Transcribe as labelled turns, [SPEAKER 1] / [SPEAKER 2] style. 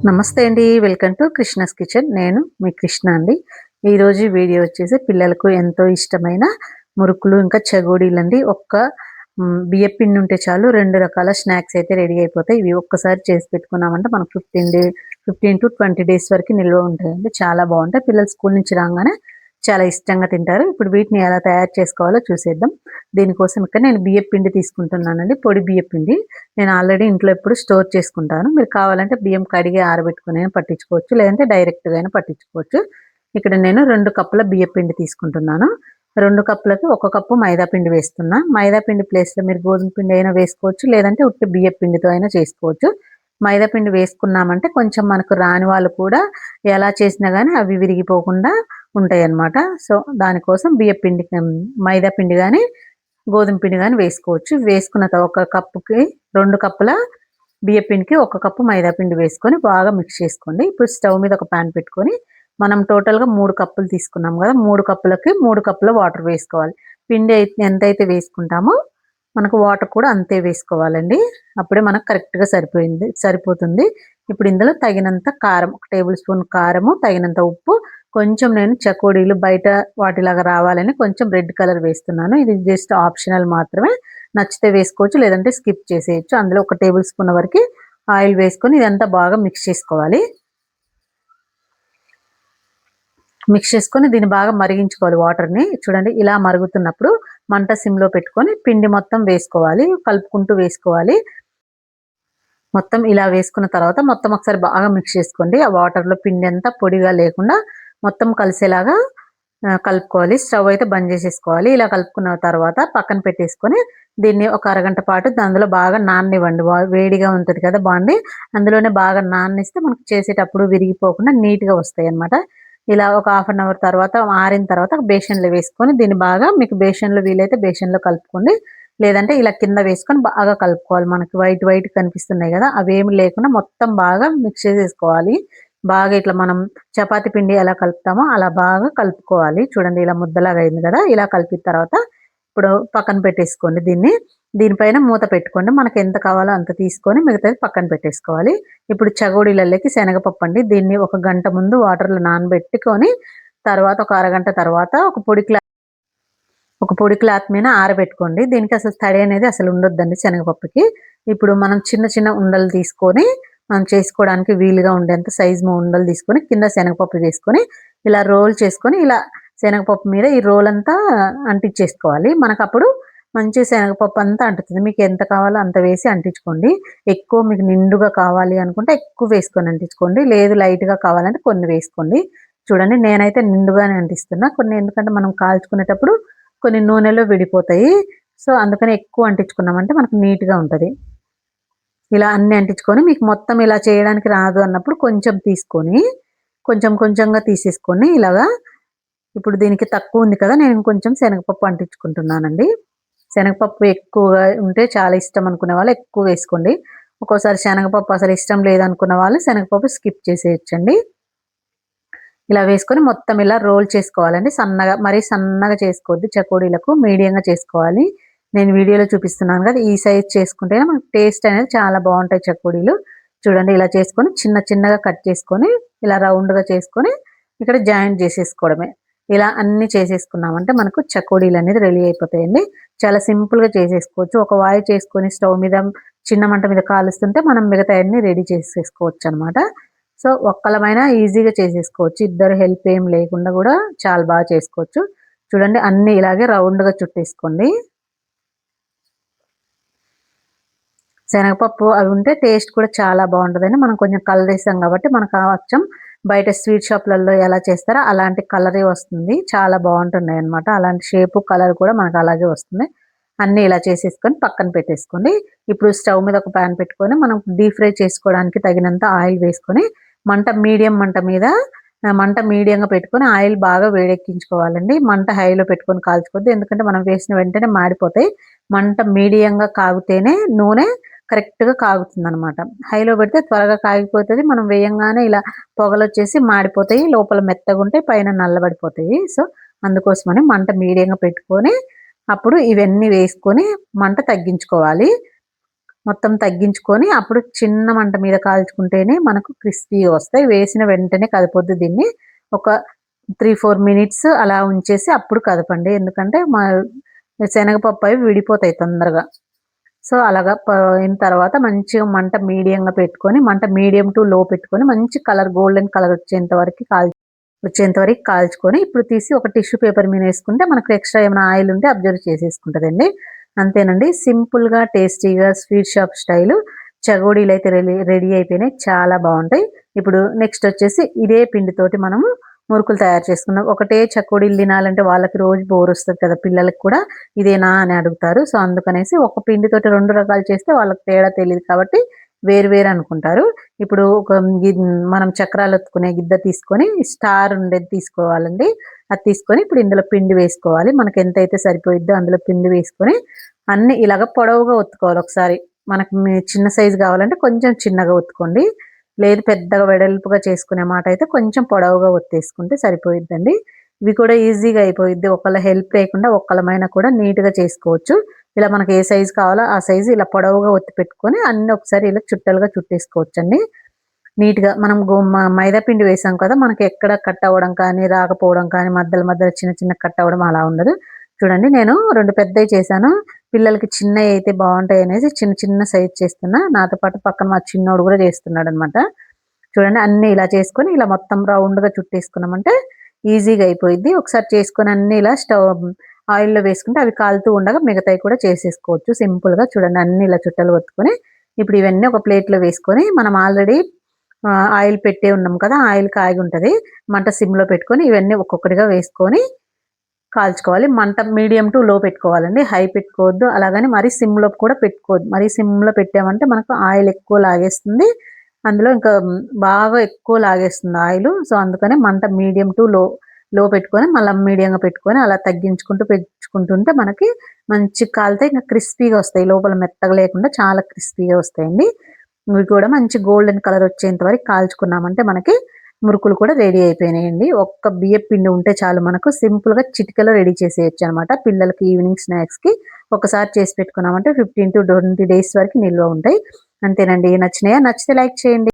[SPEAKER 1] నమస్తే అండి. Welcome to Krishna's kitchen. నేను మీ కృష్ణ అండి. ఈరోజు వీడియో వచ్చేసి పిల్లలకు ఎంతో ఇష్టమైన మురుకులు ఇంకా చెగోడీలండి. బియ్యం పిండి ఉంటే చాలు 2 రకాల స్నాక్స్ అయితే రెడీ అయిపోతాయి. ఇవి ఒక్కసారి చేసి పెట్టుకున్నామంటే మనకు 15 to 20 డేస్ వరకు నిల్వ ఉంటాయండి. చాలా బాగుంటాయి. పిల్లలు స్కూల్ నుంచి రాగానే చాలా ఇష్టంగా తింటారు. ఇప్పుడు వీటిని ఎలా తయారు చేసుకోవాలో చూసేద్దాం. దీనికోసం ఇక్కడ నేను బియ్యం పిండి తీసుకుంటున్నానండి. పొడి బియ్యం పిండి. నేను ఆల్రెడీ ఇంట్లో ఎప్పుడు స్టోర్ చేసుకుంటాను. మీరు కావాలంటే బియ్యం కడిగి ఆరబెట్టుకుని పట్టించుకోవచ్చు, లేదంటే డైరెక్ట్గా అయినా పట్టించుకోవచ్చు. ఇక్కడ నేను 2 కప్పుల బియ్యం పిండి తీసుకుంటున్నాను. 2 కప్పులకి 1 కప్పు మైదా పిండి వేస్తున్నా. మైదా పిండి ప్లేస్లో మీరు గోధుమ పిండి అయినా వేసుకోవచ్చు, లేదంటే ఉట్టి బియ్యం పిండితో అయినా చేసుకోవచ్చు. మైదా పిండి వేసుకున్నామంటే కొంచెం మనకు రాని వాళ్ళు కూడా ఎలా చేసినా కానీ అవి విరిగిపోకుండా ఉంటాయి అన్నమాట. సో దానికోసం బియ్యం పిండి, మైదా పిండి కానీ గోధుమ పిండి కానీ వేసుకోవచ్చు. వేసుకున్న తర్వాత 1 కప్పుకి 2 కప్పుల బియ్యం పిండికి 1 కప్పు మైదా పిండి వేసుకొని బాగా మిక్స్ చేసుకోండి. ఇప్పుడు స్టవ్ మీద ఒక ప్యాన్ పెట్టుకొని మనం టోటల్గా 3 కప్పులు తీసుకున్నాం కదా, 3 కప్పులకి 3 కప్పుల వాటర్ వేసుకోవాలి. పిండి ఎంతైతే వేసుకుంటామో మనకు వాటర్ కూడా అంతే వేసుకోవాలండి. అప్పుడే మనకు కరెక్ట్గా సరిపోతుంది. ఇప్పుడు ఇందులో తగినంత కారం, 1 టేబుల్ స్పూన్ కారము, తగినంత ఉప్పు, కొంచెం నేను చకోడీలు బయట వాటిలాగా రావాలని కొంచెం రెడ్ కలర్ వేస్తున్నాను. ఇది జస్ట్ ఆప్షనల్ మాత్రమే. నచ్చితే వేసుకోవచ్చు, లేదంటే స్కిప్ చేసేయచ్చు. అందులో 1 టేబుల్ స్పూన్ వరకు ఆయిల్ వేసుకొని ఇదంతా బాగా మిక్స్ చేసుకోవాలి. మిక్స్ చేసుకొని దీన్ని బాగా మరిగించుకోవాలి వాటర్ని. చూడండి, ఇలా మరుగుతున్నప్పుడు మంట సిమ్లో పెట్టుకొని పిండి మొత్తం వేసుకోవాలి, కలుపుకుంటూ వేసుకోవాలి. మొత్తం ఇలా వేసుకున్న తర్వాత మొత్తం ఒకసారి బాగా మిక్స్ చేసుకోండి. ఆ వాటర్లో పిండి అంతా పొడిగా లేకుండా మొత్తం కలిసేలాగా కలుపుకోవాలి. స్టవ్ అయితే బంద్ చేసేసుకోవాలి. ఇలా కలుపుకున్న తర్వాత పక్కన పెట్టేసుకొని దీన్ని ఒక అరగంట పాటు అందులో బాగా నాననివ్వండి. వేడిగా ఉంటుంది కదా బాండి, అందులోనే బాగా నాననిస్తే మనకు చేసేటప్పుడు విరిగిపోకుండా నీట్గా వస్తాయి అన్నమాట. ఇలా ఒక హాఫ్ అన్ అవర్ తర్వాత ఆరిన తర్వాత బేషన్లో వేసుకొని దీన్ని బాగా, మీకు బేషన్లో వీలైతే బేషన్లో కలుపుకోండి, లేదంటే ఇలా కింద వేసుకొని బాగా కలుపుకోవాలి. మనకి వైట్ కనిపిస్తున్నాయి కదా, అవేమి లేకుండా మొత్తం బాగా మిక్స్ చేసేసుకోవాలి. బాగా ఇట్లా మనం చపాతీ పిండి ఎలా కలుపుతామో అలా బాగా కలుపుకోవాలి. చూడండి, ఇలా ముద్దలాగా అయింది కదా. ఇలా కలిపిన తర్వాత ఇప్పుడు పక్కన పెట్టేసుకోండి. దీనిపైన మూత పెట్టుకోండి. మనకి ఎంత కావాలో అంత తీసుకొని మిగతాది పక్కన పెట్టేసుకోవాలి. ఇప్పుడు చగోడీలలోకి శనగపప్పు అండి. దీన్ని 1 గంట ముందు వాటర్లో నానబెట్టుకొని తర్వాత ఒక అరగంట తర్వాత ఒక పొడి క్లాత్ మీద ఆరబెట్టుకోండి. దీనికి అసలు తడి అనేది అసలు ఉండొద్దండి శనగపప్పుకి. ఇప్పుడు మనం చిన్న చిన్న ఉండలు తీసుకొని మనం చేసుకోవడానికి వీలుగా ఉండేంత సైజు ఉండలు తీసుకొని కింద శనగపప్పు వేసుకొని ఇలా రోల్ చేసుకొని ఇలా శనగపప్పు మీద ఈ రోల్ అంతా అంటించేసుకోవాలి. మనకు అప్పుడు మంచి శనగపప్పు అంతా అంటుతుంది. మీకు ఎంత కావాలో అంత వేసి అంటించుకోండి. ఎక్కువ మీకు నిండుగా కావాలి అనుకుంటే ఎక్కువ వేసుకొని అంటించుకోండి, లేదు లైట్గా కావాలంటే కొన్ని వేసుకోండి. చూడండి, నేనైతే నిండుగానే అంటిస్తున్నా. కొన్ని ఎందుకంటే మనం కాల్చుకునేటప్పుడు కొన్ని నూనెలో విడిపోతాయి. సో అందుకని ఎక్కువ అంటించుకున్నామంటే మనకు నీట్గా ఉంటుంది. ఇలా అన్ని అంటించుకొని మీకు మొత్తం ఇలా చేయడానికి రాదు అన్నప్పుడు కొంచెం తీసుకొని కొంచెంగా తీసేసుకొని ఇలాగా. ఇప్పుడు దీనికి తక్కువ ఉంది కదా, నేను కొంచెం శనగపప్పు అంటించుకుంటున్నానండి. శనగపప్పు ఎక్కువగా ఉంటే చాలా ఇష్టం అనుకునే వాళ్ళు ఎక్కువ వేసుకోండి. ఒక్కోసారి శనగపప్పు అసలు ఇష్టం లేదనుకున్న వాళ్ళు శనగపప్పు స్కిప్ చేసేయచ్చండి. ఇలా వేసుకొని మొత్తం ఇలా రోల్ చేసుకోవాలండి. మరీ సన్నగా చేసుకోవద్దు. చకోడీలకు మీడియంగా చేసుకోవాలి. నేను వీడియోలో చూపిస్తున్నాను కదా, ఈ సైజ్ చేసుకుంటేనే మనకు టేస్ట్ అనేది చాలా బాగుంటాయి చకోడీలు. చూడండి, ఇలా చేసుకొని చిన్నగా కట్ చేసుకొని ఇలా రౌండ్గా చేసుకొని ఇక్కడ జాయింట్ చేసేసుకోవడమే. ఇలా అన్ని చేసేసుకున్నామంటే మనకు చకోడీలు అనేది రెడీ అయిపోతాయండి. చాలా సింపుల్గా చేసేసుకోవచ్చు. ఒక వాయి చేసుకొని స్టవ్ మీద చిన్న మంట మీద కాలుస్తుంటే మనం మిగతా అన్ని రెడీ చేసేసుకోవచ్చు అనమాట. సో ఒక్కలమైనా ఈజీగా చేసేసుకోవచ్చు. ఇద్దరు హెల్ప్ ఏం లేకుండా కూడా చాలా బాగా చేసుకోవచ్చు. చూడండి, అన్ని ఇలాగే రౌండ్గా చుట్టేసుకోండి. శనగపప్పు అవి ఉంటే టేస్ట్ కూడా చాలా బాగుంటుందండి. మనం కొంచెం కలర్ వేసాం కాబట్టి మనకు అచ్చం బయట స్వీట్ షాప్లలో ఎలా చేస్తారో అలాంటి కలరే వస్తుంది. చాలా బాగుంటున్నాయి అనమాట. అలాంటి షేపు కలర్ కూడా మనకు అలాగే వస్తుంది. అన్నీ ఇలా చేసేసుకొని పక్కన పెట్టేసుకోండి. ఇప్పుడు స్టవ్ మీద ఒక ప్యాన్ పెట్టుకొని మనం డీప్ ఫ్రై చేసుకోవడానికి తగినంత ఆయిల్ వేసుకొని మంట మీడియంగా పెట్టుకొని ఆయిల్ బాగా వేడెక్కించుకోవాలండి. మంట హైలో పెట్టుకొని కాల్చుకోవద్దు, ఎందుకంటే మనం వేసిన వెంటనే మాడిపోతాయి. మంట మీడియంగా కాగితేనే నూనె కరెక్ట్గా కాగుతుంది అనమాట. హైలో పెడితే త్వరగా కాగిపోతుంది. మనం వేయంగానే ఇలా పొగలు వచ్చేసి మాడిపోతాయి, లోపల మెత్తగా ఉంటాయి, పైన నల్లబడిపోతాయి. సో అందుకోసమని మంట మీడియంగా పెట్టుకొని అప్పుడు ఇవన్నీ వేసుకొని మంట తగ్గించుకోవాలి. మొత్తం తగ్గించుకొని అప్పుడు చిన్న మంట మీద కాల్చుకుంటేనే మనకు క్రిస్పీగా వస్తాయి. వేసిన వెంటనే కదపొద్దు దీన్ని. ఒక 3, 4 మినిట్స్ అలా ఉంచేసి అప్పుడు కదపండి. ఎందుకంటే శనగపప్పు అవి విడిపోతాయి తొందరగా. సో, అలాగా అయిన తర్వాత మంచిగా మంట మీడియంగా పెట్టుకొని, మంట మీడియం టు లో పెట్టుకొని మంచి కలర్ గోల్డెన్ కలర్ వచ్చేంత వరకు కాల్చుకొని ఇప్పుడు తీసి ఒక టిష్యూ పేపర్ మీద వేసుకుంటే మనకు ఎక్స్ట్రా ఏమైనా ఆయిల్ ఉంటే అబ్జర్వ్ చేసేసుకుంటదండి. అంతేనండి. సింపుల్‌గా, టేస్టీగా స్వీట్ షాప్ స్టైలు చెగోడీలైతే రెడీ అయిపోయినాయి. చాలా బావుంటాయి. ఇప్పుడు నెక్స్ట్ వచ్చేసి ఇదే పిండితోటి మనము మురుకులు తయారు చేసుకుందాం. ఒకటే చెకోడీలు తినాలంటే వాళ్ళకి రోజు బోరొస్తది కదా! పిల్లలకి కూడా ఇదేనా అని అడుగుతారు. సో, అందుకనేసి ఒక పిండితోటి 2 రకాలు చేస్తే వాళ్ళకి తేడా తెలీదు కాబట్టి వేరు వేరు అనుకుంటారు. ఇప్పుడు ఒక మనం చక్రాలొత్తుకునే గిద్ద తీసుకొని స్టార్ ఉండేది తీసుకోవాలండి. అది తీసుకొని ఇప్పుడు ఇందులో పిండి వేసుకోవాలి. మనకెంతైతే సరిపోయిద్దో అందులో పిండి వేసుకొని అన్నీ ఇలాగ పొడవుగా ఒత్తుకోవాలి ఒకసారి. మనకు చిన్న సైజు కావాలంటే కొంచెం చిన్నగా ఒత్తుకోండి. లేదు పెద్దగా వెడల్పుగా చేసుకునే మాట అయితే కొంచెం పొడవుగా ఒత్తేసుకుంటే సరిపోయిద్దండి. ఇవి కూడా ఈజీగా అయిపోయిద్ది. ఒకళ్ళ హెల్ప్ లేకుండా ఒక్కళ్ళమైనా కూడా నీట్‌గా చేసుకోవచ్చు. ఇలా మనకి ఏ సైజు కావాలో ఆ సైజు ఇలా పొడవుగా ఒత్తి పెట్టుకొని అన్నీ ఒకసారి ఇలా చుట్టలుగా చుట్టేసుకోవచ్చండి. నీట్‌గా మనం మైదా పిండి వేసాం కదా! మనకి ఎక్కడ కట్ అవ్వడం కానీ, రాకపోవడం కానీ, మధ్యలో మధ్యలో చిన్న చిన్న కట్ అవ్వడం అలా ఉండదు. చూడండి నేను 2 పెద్దయి చేశాను. పిల్లలకి చిన్నయి అయితే బావుంటాయనేసి చిన్న చిన్న సైజ్ చేస్తున్నా. నాతో పాటు పక్కన మా చిన్నోడు గూడా చేస్తున్నాడనమాట. చూడండి అన్నీ ఇలా చేసుకొని ఇలా మొత్తం రౌండ్‌గా చుట్టేసుకున్నామంటే ఈజీగా అయిపోయిద్ది. ఒకసారి చేసుకొని అన్నీ ఇలా ఆయిల్‌లో వేసుకుంటే అవి కాలుతూ ఉండగా మిగతాయి కూడా చేసేసుకోవచ్చు సింపుల్‌గా. చూడండి అన్నీ ఇలా చుట్టలు ఒత్తుకొని ఇప్పుడు ఇవన్నీ ఒక ప్లేట్‌లో వేసుకొని మనం ఆల్రెడీ ఆయిల్ పెట్టే ఉన్నాం కదా! ఆయిల్ కాగుంటది. మంట సిమ్‌లో పెట్టుకొని ఇవన్నీ ఒక్కొక్కటిగా వేసుకొని కాల్చుకోవాలి. మంట మీడియం టు లో పెట్టుకోవాలండి. హై పెట్టుకోవద్దు. అలాగని మరీ సిమ్‌లో కూడా పెట్టుకోవద్దు. మరీ సిమ్‌లో పెట్టామంటే మనకు ఆయిల్ ఎక్కువ లాగేస్తుంది. అందులో ఇంకా బాగా ఎక్కువ లాగేస్తుంది ఆయిలు. సో, అందుకని మంట మీడియం టు లో పెట్టుకొని మళ్ళా మీడియంగా పెట్టుకొని అలా తగ్గించుకుంటూ పెంచుకుంటుంటే మనకి మంచిగా కాలితే ఇంక క్రిస్పీగా వస్తాయి. లోపల మెత్తగా లేకుండా చాలా క్రిస్పీగా వస్తాయండి. ఇవి కూడా మంచి గోల్డెన్ కలర్ వచ్చేంత వరకు కాల్చుకున్నామంటే మనకి మురుకులు కూడా రెడీ అయిపోయినాయండి. ఒక్క బియ్యపు పిండి ఉంటే చాలు మనకు సింపుల్‌గా చిటికెలో రెడీ చేసేయొచ్చనమాట. పిల్లలకి ఈవినింగ్ స్నాక్స్‌కి ఒకసారి చేసి పెట్టుకున్నామంటే 15-20 డేస్ వరకు నిల్వ ఉంటాయి. అంతేనండి. నచ్చినాయా? నచ్చితే లైక్ చేయండి.